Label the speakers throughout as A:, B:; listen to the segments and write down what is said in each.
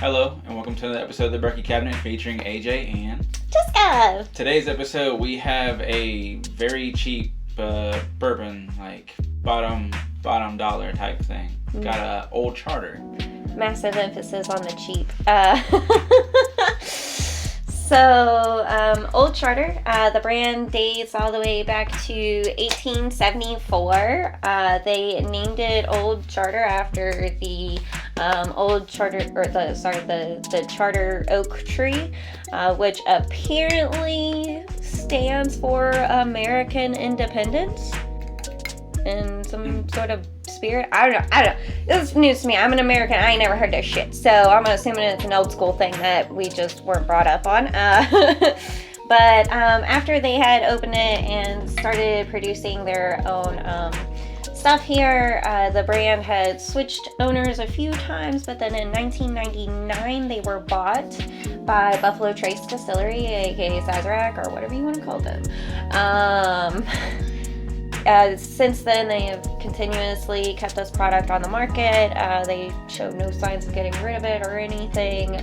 A: Hello, and welcome to the episode of the Bourky Cabinet featuring AJ and
B: Jessica.
A: Today's episode, we have a very cheap bourbon, like bottom dollar type thing. Got a Old Charter.
B: Massive emphasis on the cheap. So, Old Charter, the brand dates all the way back to 1874. They named it Old Charter after the Old Charter, or the Charter oak tree, which apparently stands for American independence in some sort of spirit. I don't know. This is news to me. I'm an American. I ain't never heard this shit. So I'm assuming it's an old school thing that we just weren't brought up on. But after they had opened it and started producing their own stuff here, the brand had switched owners a few times, but then in 1999 they were bought by Buffalo Trace Distillery, aka Sazerac, or whatever you want to call them. Since then, they have continuously kept this product on the market. They show no signs of getting rid of it or anything.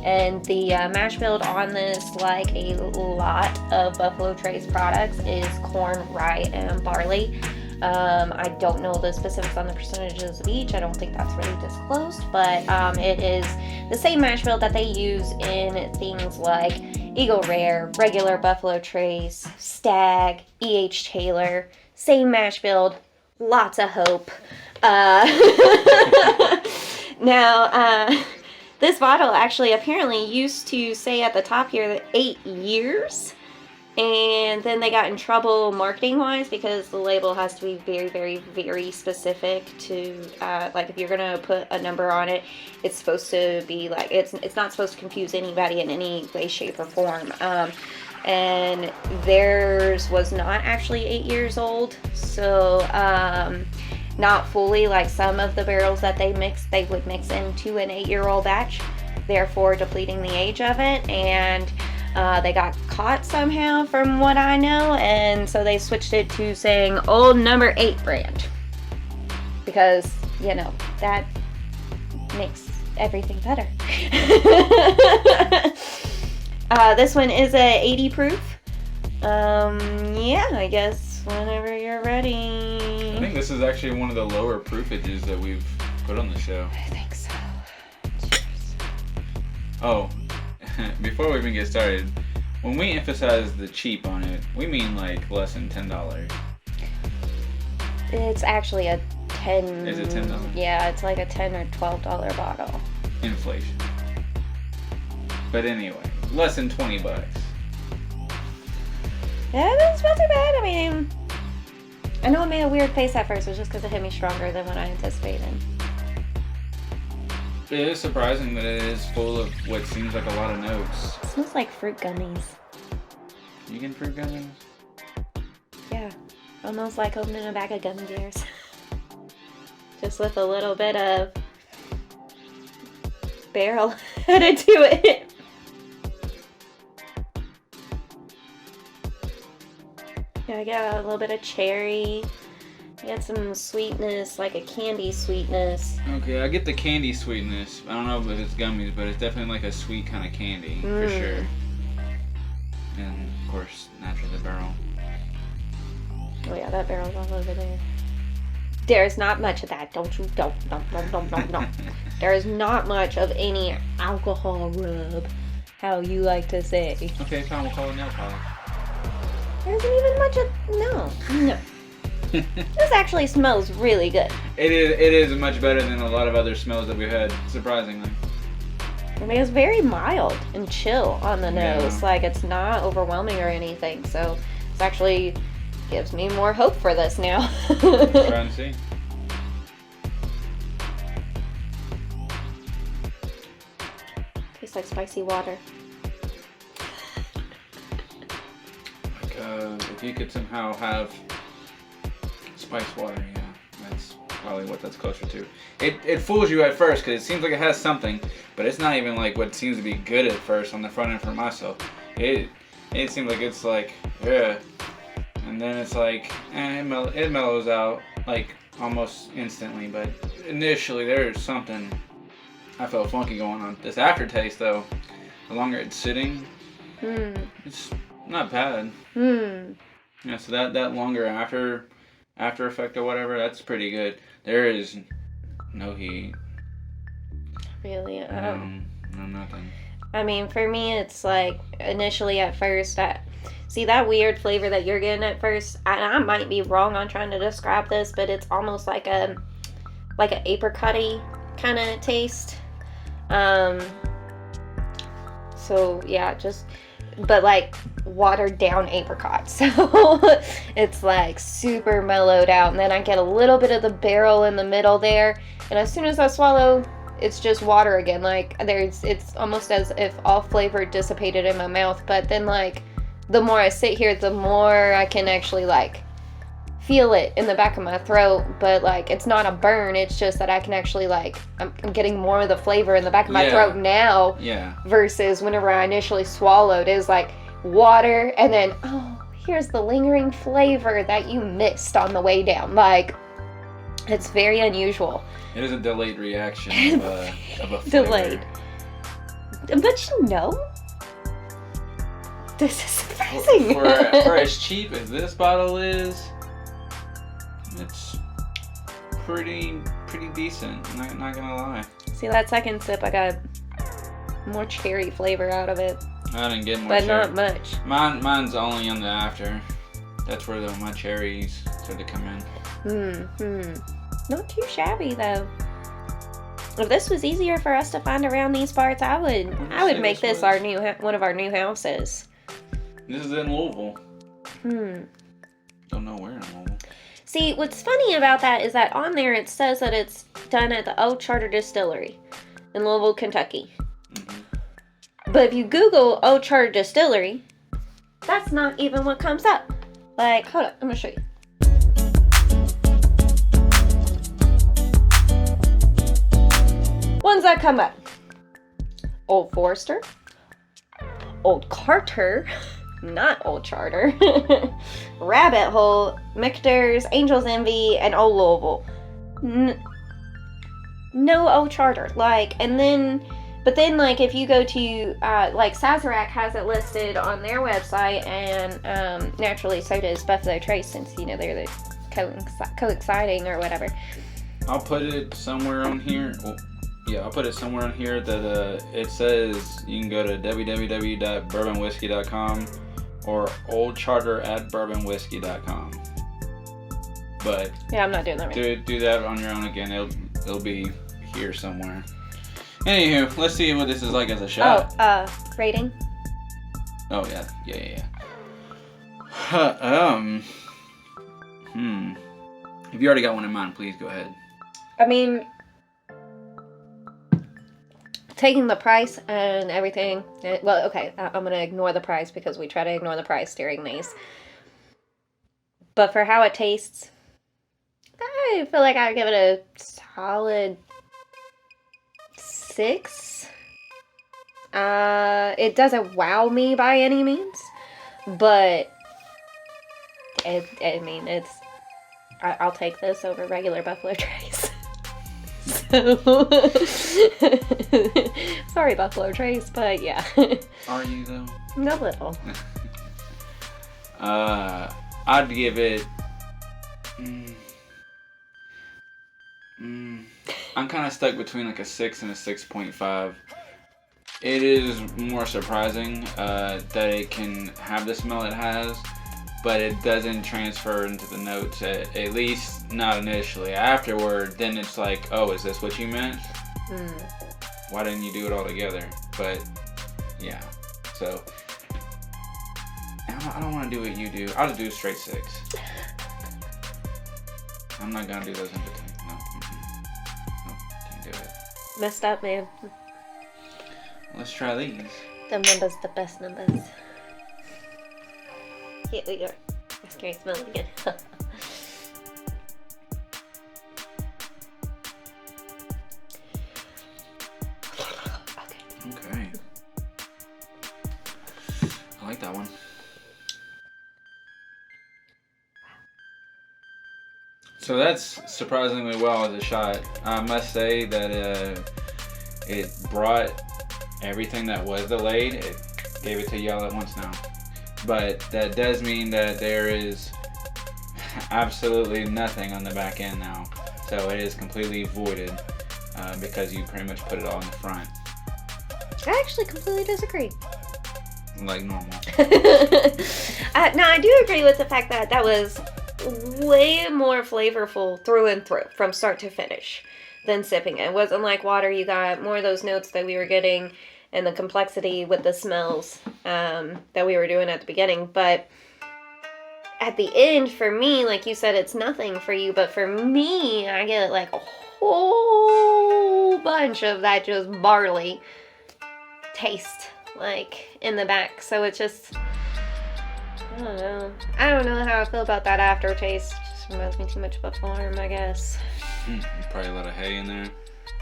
B: And the mash bill on this, like a lot of Buffalo Trace products, is corn, rye, and barley. I don't know the specifics on the percentages of each. I don't think that's really disclosed, but it is the same mash bill that they use in things like Eagle Rare, regular Buffalo Trace, Stag, E.H. Taylor. Same mash build, lots of hope. Now, this bottle actually apparently used to say at the top here that 8 years. And then they got in trouble marketing-wise because the label has to be very, very, very specific to, like, if you're going to put a number on it, it's supposed to be, like, it's not supposed to confuse anybody in any way, shape, or form. And theirs was not actually 8 years old, so not fully, like some of the barrels that they would mix into an 8-year-old batch, therefore depleting the age of it, and they got caught somehow from what I know, and so they switched it to saying Old Number 8 brand. Because, you know, that makes everything better. This one is a 80 proof. Yeah, I guess whenever you're ready.
A: I think this is actually one of the lower proofages that we've put on the show.
B: I think so. Cheers.
A: Oh. Before we even get started, when we emphasize the cheap on it, we mean like less than $10.
B: It's actually a 10.
A: Is it $10?
B: Yeah, it's like a $10 or $12 bottle.
A: Inflation. But anyway, less than $20.
B: Yeah, that's not too bad. I mean, I know it made a weird face at first, it was just because it hit me stronger than what I anticipated.
A: It is surprising that it is full of what seems like a lot of notes.
B: It smells like fruit gummies.
A: You getting fruit gummies?
B: Yeah, almost like opening a bag of gummy bears. Just with a little bit of barrel added to it. Yeah, I got a little bit of cherry. I got some sweetness, like a candy sweetness.
A: Okay, I get the candy sweetness. I don't know if it's gummies, but it's definitely like a sweet kind of candy, for sure. And, of course, naturally the barrel.
B: Oh yeah, that barrel's all over there. There's not much of that. Don't. There is not much of any alcohol rub, how you like to say.
A: Okay, fine, we'll call it nail polish.
B: There isn't even much of... No. This actually smells really good.
A: It is much better than a lot of other smells that we've had, surprisingly.
B: I mean, it's very mild and chill on the nose.
A: Yeah.
B: Like, it's not overwhelming or anything. So, it's actually gives me more hope for this now.
A: Try and see.
B: Tastes like spicy water.
A: Like, if you could somehow have spice water, yeah, that's probably what that's closer to. It fools you at first because it seems like it has something, but it's not even like what seems to be good at first on the front end for myself. It seems like it's like, yeah, and then it's like, it mellows out like almost instantly, but initially there's something I felt funky going on. This aftertaste, though, the longer it's sitting, it's not bad. Yeah, so that longer after effect or whatever, that's pretty good. There is no heat.
B: Really?
A: No, nothing.
B: I mean, for me, it's like initially at first, see that weird flavor that you're getting at first. I might be wrong on trying to describe this, but it's almost like an apricot-y kind of taste. So yeah, but like watered down apricot. So it's like super mellowed out, and then I get a little bit of the barrel in the middle there, and as soon as I swallow, it's just water again. Like it's almost as if all flavor dissipated in my mouth. But then like the more I sit here, the more I can actually like feel it in the back of my throat. But like it's not a burn, it's just that I can actually like I'm getting more of the flavor in the back of my throat now.
A: Yeah. Versus
B: whenever I initially swallowed, it was like water, and then here's the lingering flavor that you missed on the way down. Like, it's very unusual.
A: It is a delayed reaction of a flavor.
B: Delayed. But this is surprising.
A: For as cheap as this bottle is, it's pretty decent. Not gonna lie.
B: See, that second sip, I got more cherry flavor out of it.
A: I didn't get more
B: but
A: cherry.
B: Not much.
A: Mine's only on the after. That's where my cherries start to come in.
B: Not too shabby though. If this was easier for us to find around these parts, I would make this our one of our new houses.
A: This is in Louisville. Don't know where in Louisville.
B: See, what's funny about that is that on there it says that it's done at the Old Charter Distillery in Louisville, Kentucky. But if you Google Old Charter Distillery, that's not even what comes up. Like, hold up, I'm gonna show you. Ones that come up: Old Forester, Old Carter, not Old Charter, Rabbit Hole, Michter's, Angel's Envy, and Old Louisville. No Old Charter. Like, but then, like, if you go to, like, Sazerac has it listed on their website, and naturally so does Buffalo Trace, since, they're the coexciting or whatever.
A: I'll put it somewhere on here. Well, yeah, I'll put it somewhere on here that it says you can go to www.bourbonwhiskey.com or oldcharter@bourbonwhiskey.com. But
B: yeah, I'm not doing that right.
A: Do that on your own again. It'll be here somewhere. Anywho, let's see what this is like as a shot.
B: Rating.
A: Oh yeah. If you already got one in mind, please go ahead.
B: I mean, taking the price and everything, well, okay, I'm going to ignore the price because we try to ignore the price during these. But for how it tastes, I feel like I'd give it a solid 6. It doesn't wow me by any means, but I'll take this over regular Buffalo Trace. So, sorry, Buffalo Trace, but yeah.
A: Are you though?
B: No little.
A: I'd give it. I'm kind of stuck between like a 6 and a 6.5. It is more surprising that it can have the smell it has, but it doesn't transfer into the notes, at least not initially. Afterward, then it's like, oh, is this what you meant? Why didn't you do it all together? But, yeah. So, I don't want to do what you do. I'll just do a straight 6. I'm not going to do those in between. No, can't do it.
B: Messed up, man.
A: Let's try these.
B: Them numbers, the best numbers. Here we go. It's great smelling good.
A: Okay. I like that one. So that's surprisingly well as a shot. I must say that it brought everything that was delayed. It gave it to y'all at once now. But that does mean that there is absolutely nothing on the back end now. So it is completely voided because you pretty much put it all in the front.
B: I actually completely disagree.
A: Like normal.
B: No, I do agree with the fact that that was way more flavorful through and through, from start to finish, than sipping it. It wasn't like water. You got more of those notes that we were getting and the complexity with the smells that we were doing at the beginning. But at the end, for me, like you said, it's nothing for you. But for me, I get like a whole bunch of that just barley taste, like, in the back. So it's just, I don't know. I don't know how I feel about that aftertaste. It just reminds me too much of a farm, I guess.
A: You probably a lot of hay in there.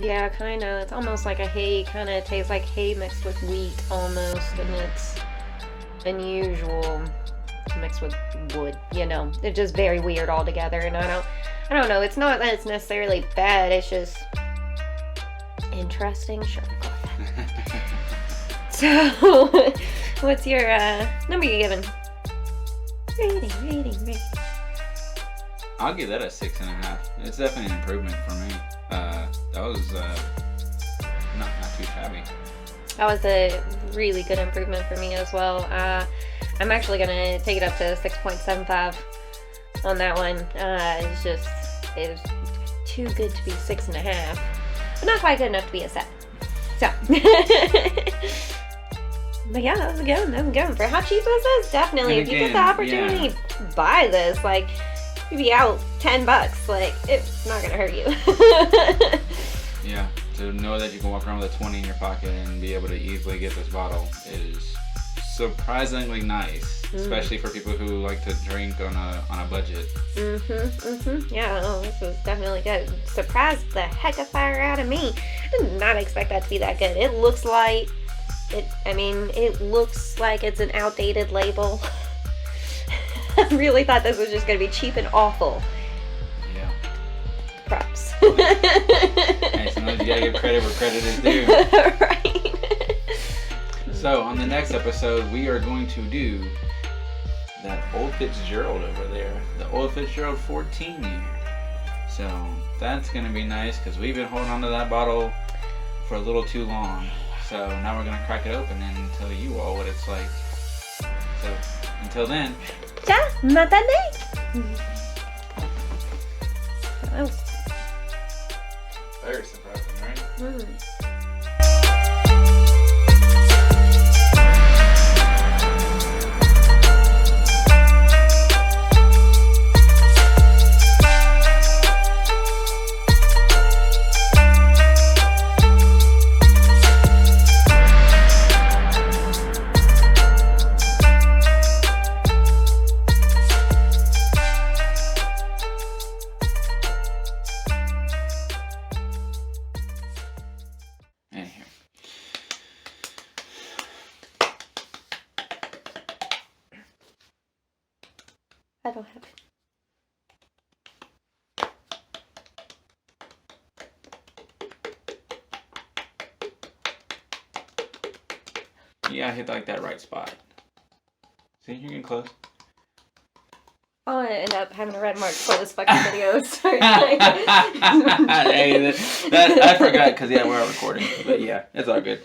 B: Yeah, kind of. It's almost like a hay, kind of tastes like hay mixed with wheat almost, and it's unusual mixed with wood, you know. It's just very weird altogether, and I don't know. It's not that it's necessarily bad, it's just interesting. Sure, go ahead. So, what's your number you giving? Rating.
A: I'll give that a 6.5. It's definitely an improvement for me. That was not too shabby.
B: That was a really good improvement for me as well. I'm actually gonna take it up to 6.75 on that one. It was too good to be 6.5, but not quite good enough to be a 7. So, but yeah, that was a good one. For how cheap was this? Definitely, if you get the opportunity, buy this. Like, you'd be out $10. Like, it's not gonna hurt you.
A: Yeah, to know that you can walk around with a 20 in your pocket and be able to easily get this bottle is surprisingly nice, especially for people who like to drink on a budget.
B: Yeah, this was definitely good. Surprised the heck of fire out of me. I did not expect that to be that good. It looks like it looks like it's an outdated label. I really thought this was just gonna be cheap and awful.
A: Yeah.
B: Props.
A: Hey, sometimes you gotta give credit where credit is due.
B: Right.
A: So on the next episode, we are going to do that Old Fitzgerald over there, the Old Fitzgerald 14 year. So that's gonna be nice because we've been holding on to that bottle for a little too long. So now we're gonna crack it open and tell you all what it's like. So until then.
B: Ja, matane. That was
A: Very surprising, right?
B: I don't have it.
A: Yeah, I hit like that right spot. See, you're getting close.
B: I'm gonna end up having a red mark for this fucking video. Sorry.
A: Hey, that I forgot because we're recording. But yeah, it's all good.